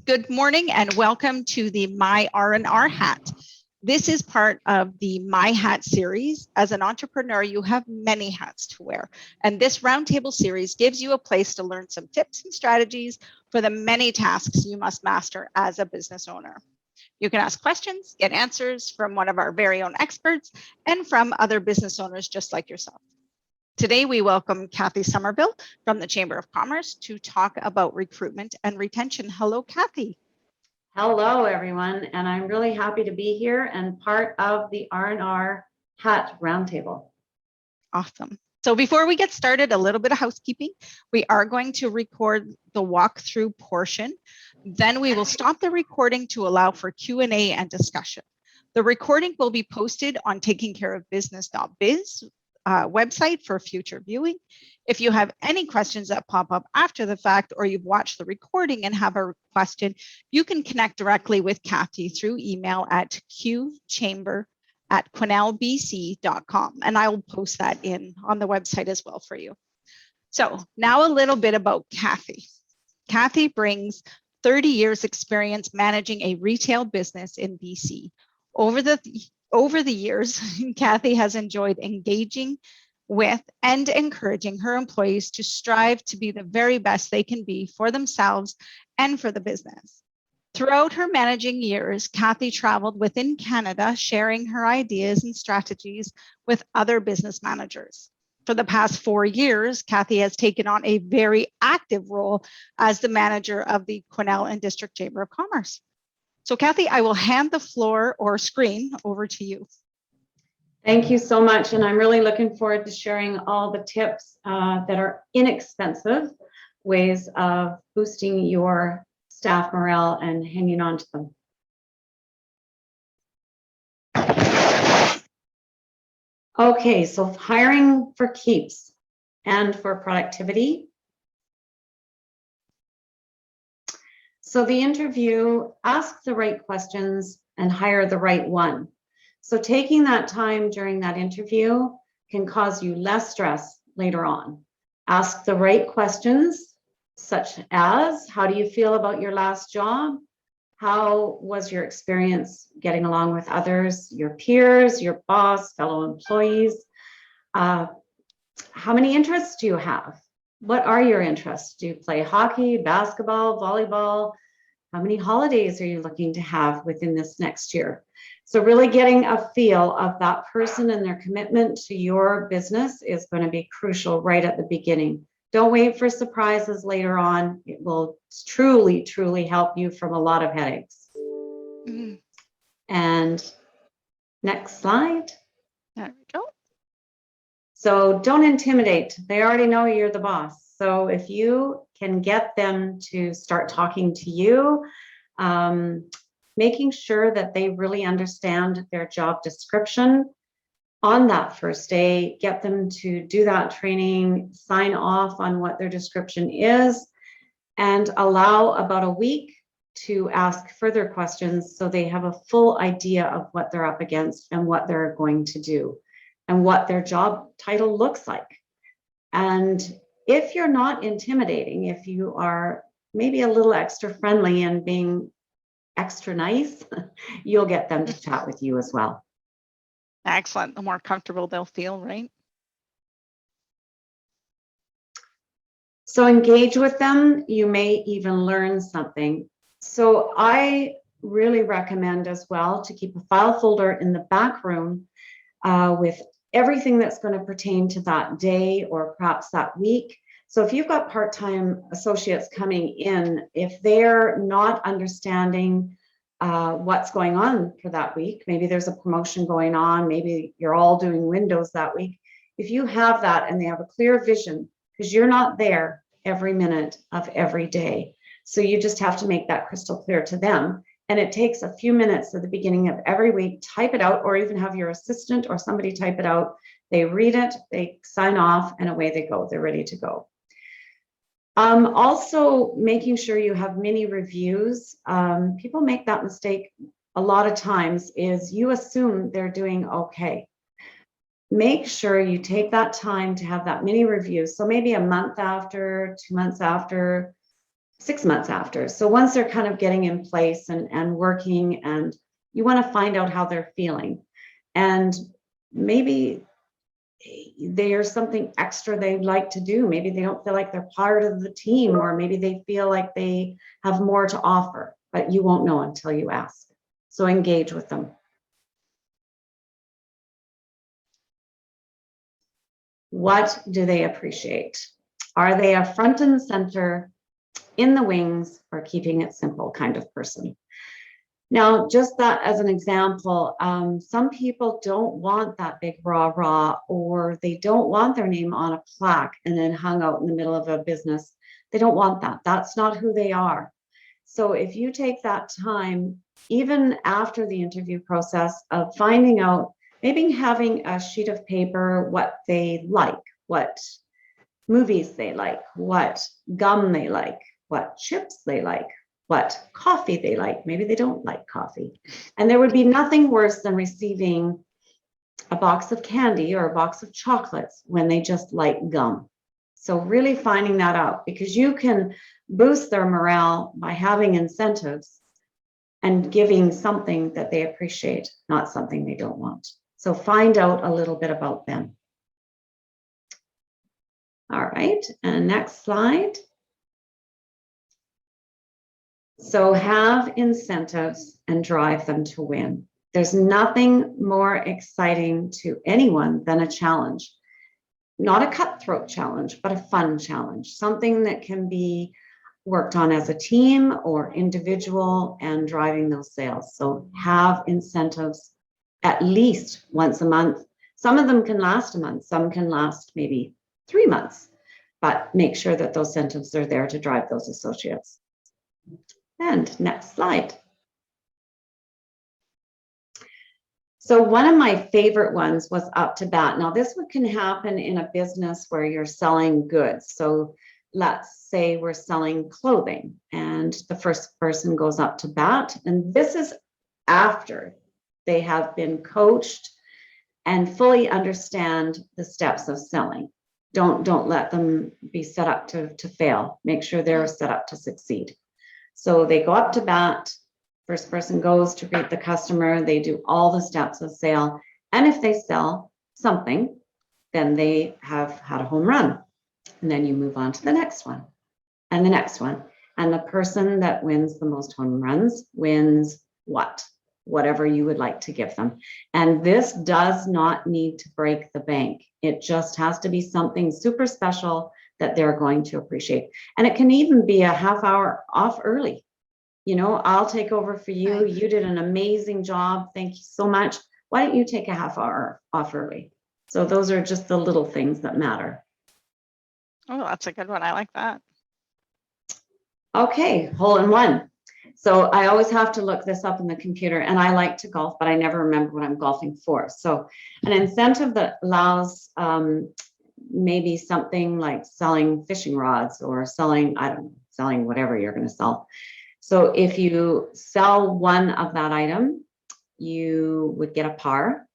Good morning and welcome to the My R&R Hat. This is part of the My Hat series. As an entrepreneur, you have many hats to wear. And this roundtable series gives you a place to learn some tips and strategies for the many tasks you must master as a business owner. You can ask questions, get answers from one of our very own experts and from other business owners just like yourself. Today, we welcome Kathy Somerville from the Chamber of Commerce to talk about recruitment and retention. Hello, Kathy. Hello, everyone, and I'm really happy to be here and part of the R&R Hat Roundtable. Awesome. So before we get started, a little bit of housekeeping. We are going to record the walkthrough portion. Then we will stop the recording to allow for Q&A and discussion. The recording will be posted on takingcareofbusiness.biz website for future viewing. If you have any questions that pop up after the fact, or you've watched the recording and have a question, you can connect directly with Kathy through email at qchamber@quesnelbc.com, and I will post that on the website as well for you. So now a little bit about Kathy. Kathy brings 30 years experience managing a retail business in BC. Over the years, Kathy has enjoyed engaging with and encouraging her employees to strive to be the very best they can be for themselves and for the business. Throughout her managing years, Kathy traveled within Canada, sharing her ideas and strategies with other business managers. For the past 4 years, Kathy has taken on a very active role as the manager of the Quesnel and District Chamber of Commerce. So Kathy, I will hand the floor or screen over to you. Thank you so much. And I'm really looking forward to sharing all the tips that are inexpensive ways of boosting your staff morale and hanging on to them. Okay, so hiring for keeps and for productivity. So the interview, ask the right questions and hire the right one. So taking that time during that interview can cause you less stress later on. Ask the right questions, such as, how do you feel about your last job? How was your experience getting along with others, your peers, your boss, fellow employees? How many interests do you have? What are your interests? Do you play hockey, basketball, volleyball? How many holidays are you looking to have within this next year? So really getting a feel of that person and their commitment to your business is going to be crucial right at the beginning. Don't wait for surprises later on. It will truly, truly help you from a lot of headaches. Mm-hmm. And next slide. There we go. So don't intimidate. They already know you're the boss. So if you can get them to start talking to you, making sure that they really understand their job description on that first day, get them to do that training, sign off on what their description is, and allow about a week to ask further questions so they have a full idea of what they're up against and what they're going to do and what their job title looks like. And if you're not intimidating, if you are maybe a little extra friendly and being extra nice, you'll get them to chat with you as well. Excellent. The more comfortable they'll feel, right? So engage with them. You may even learn something. So I really recommend as well to keep a file folder in the back room with everything that's going to pertain to that day or perhaps that week. So if you've got part-time associates coming in, if they're not understanding what's going on for that week, maybe there's a promotion going on, maybe you're all doing windows that week. If you have that and they have a clear vision, because you're not there every minute of every day. So you just have to make that crystal clear to them. And it takes a few minutes at the beginning of every week, type it out, or even have your assistant or somebody type it out. They read it, they sign off, and away they go. They're ready to go. Also making sure you have mini reviews. People make that mistake a lot of times, is you assume they're doing okay. Make sure you take that time to have that mini review. So maybe a month after, 2 months after, 6 months after. So once they're kind of getting in place and working, and you want to find out how they're feeling. And maybe there's something extra they'd like to do. Maybe they don't feel like they're part of the team, or maybe they feel like they have more to offer, but you won't know until you ask. So engage with them. What do they appreciate? Are they a front and center, in the wings, or keeping it simple kind of person? Now, just that as an example, some people don't want that big rah-rah, or they don't want their name on a plaque and then hung out in the middle of a business. They don't want that. That's not who they are. So if you take that time, even after the interview process, of finding out, maybe having a sheet of paper, what they like, what movies they like, what gum they like, what chips they like, what coffee they like. Maybe they don't like coffee. And there would be nothing worse than receiving a box of candy or a box of chocolates when they just like gum. So really finding that out, because you can boost their morale by having incentives and giving something that they appreciate, not something they don't want. So find out a little bit about them. All right, and next slide. So have incentives and drive them to win. There's nothing more exciting to anyone than a challenge. Not a cutthroat challenge, but a fun challenge, something that can be worked on as a team or individual, and driving those sales. So have incentives at least once a month. Some of them can last a month, some can last maybe 3 months, but make sure that those incentives are there to drive those associates. And next slide. So one of my favorite ones was up to bat. Now this one can happen in a business where you're selling goods. So let's say we're selling clothing, and the first person goes up to bat. And this is after they have been coached and fully understand the steps of selling. Don't let them be set up to fail. Make sure they're set up to succeed. So they go up to bat. First person goes to greet the customer. They do all the steps of sale. And if they sell something, then they have had a home run. And then you move on to the next one and the next one. And the person that wins the most home runs wins what? Whatever you would like to give them. And this does not need to break the bank. It just has to be something super special that they're going to appreciate. And it can even be a half hour off early. You know, I'll take over for you. Right. You did an amazing job. Thank you so much. Why don't you take a half hour off early? So those are just the little things that matter. Oh, that's a good one. I like that. Okay, hole in one. So I always have to look this up in the computer, and I like to golf, but I never remember what I'm golfing for. So an incentive that allows maybe something like selling fishing rods, or selling, I don't know, selling whatever you're going to sell. So if you sell one of that item, you would get a par.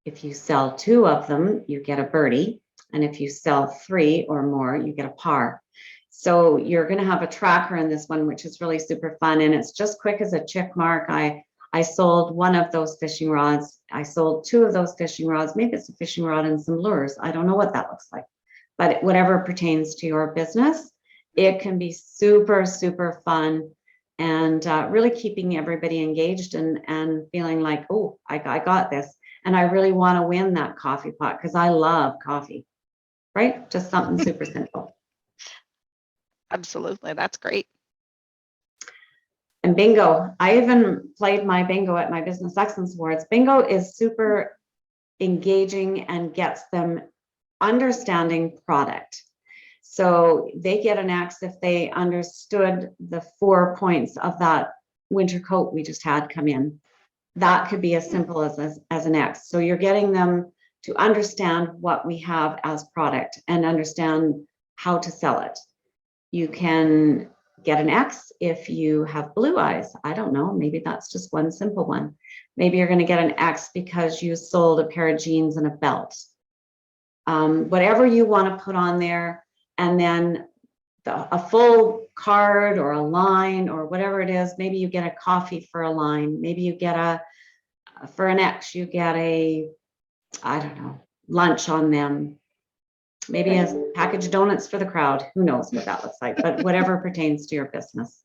If you sell 2 of them, you get a birdie. And if you sell 3 or more, you get a par. So you're going to have a tracker in this one, which is really super fun. And it's just quick as a check mark. I sold 1 of those fishing rods. I sold 2 of those fishing rods. Maybe it's a fishing rod and some lures. I don't know what that looks like. But whatever pertains to your business, it can be super, super fun. And really keeping everybody engaged and feeling like, oh, I got this. And I really want to win that coffee pot because I love coffee, right? Just something super simple. Absolutely. That's great. And bingo. I even played my bingo at my Business Excellence Awards. Bingo is super engaging and gets them understanding product. So they get an X if they understood the 4 points of that winter coat we just had come in. That could be as simple as an X. So you're getting them to understand what we have as product and understand how to sell it. You can get an X if you have blue eyes. I don't know, maybe that's just one simple one. Maybe you're going to get an X because you sold a pair of jeans and a belt. Whatever you want to put on there. And then a full card or a line or whatever it is. Maybe you get a coffee for a line. Maybe you get for an X, you get I don't know, lunch on them. Maybe a package of donuts for the crowd. Who knows what that looks like, but whatever pertains to your business.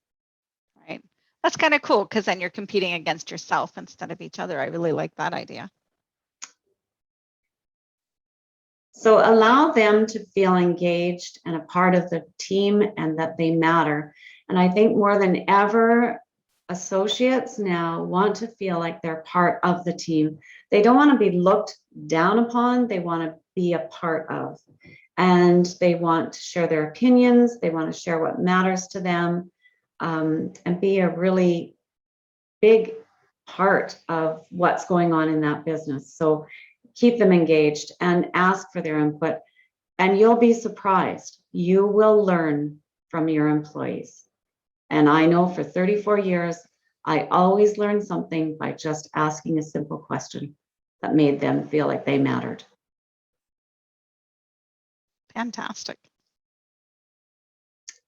Right. That's kind of cool because then you're competing against yourself instead of each other. I really like that idea. So allow them to feel engaged and a part of the team and that they matter. And I think more than ever, associates now want to feel like they're part of the team. They don't want to be looked down upon. They want to be a part of, and they want to share their opinions. They want to share what matters to them, and be a really big part of what's going on in that business. So keep them engaged and ask for their input, and you'll be surprised. You will learn from your employees. And I know for 34 years, I always learned something by just asking a simple question that made them feel like they mattered. Fantastic.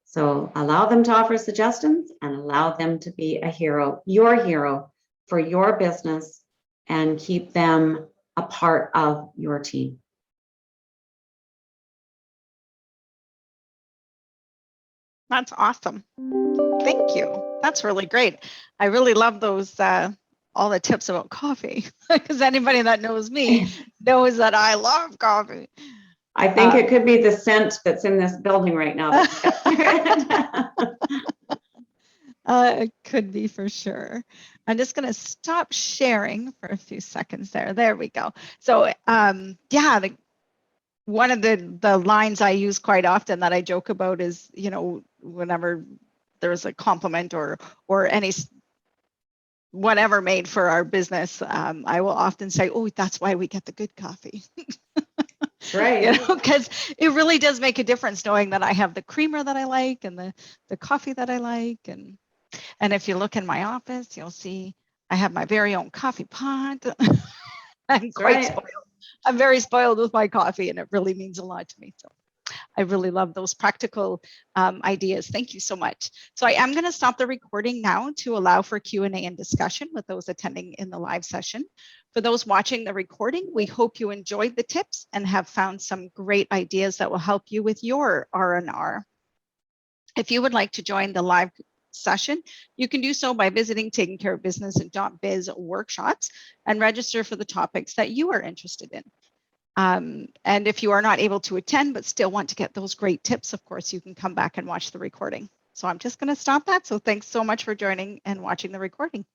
So allow them to offer suggestions and allow them to be a hero, your hero for your business, and keep them a part of your team. That's awesome. Thank you. That's really great. I really love those, all the tips about coffee, because anybody that knows me knows that I love coffee. I think it could be the scent that's in this building right now. It could be for sure. I'm just going to stop sharing for a few seconds there. There we go. So yeah, one of the lines I use quite often that I joke about is, you know, whenever there's a compliment or any whatever made for our business, I will often say, oh, that's why we get the good coffee. Right. You know, because it really does make a difference knowing that I have the creamer that I like and the coffee that I like. And if you look in my office, you'll see I have my very own coffee pot. I'm quite spoiled. I'm very spoiled with my coffee, and it really means a lot to me. So I really love those practical ideas. Thank you so much. So I am going to stop the recording now to allow for Q&A and discussion with those attending in the live session. For those watching the recording, we hope you enjoyed the tips and have found some great ideas that will help you with your R&R. If you would like to join the live session, you can do so by visiting takingcareofbusiness.biz workshops and register for the topics that you are interested in. And if you are not able to attend but still want to get those great tips, of course, you can come back and watch the recording. So I'm just going to stop that. So thanks so much for joining and watching the recording.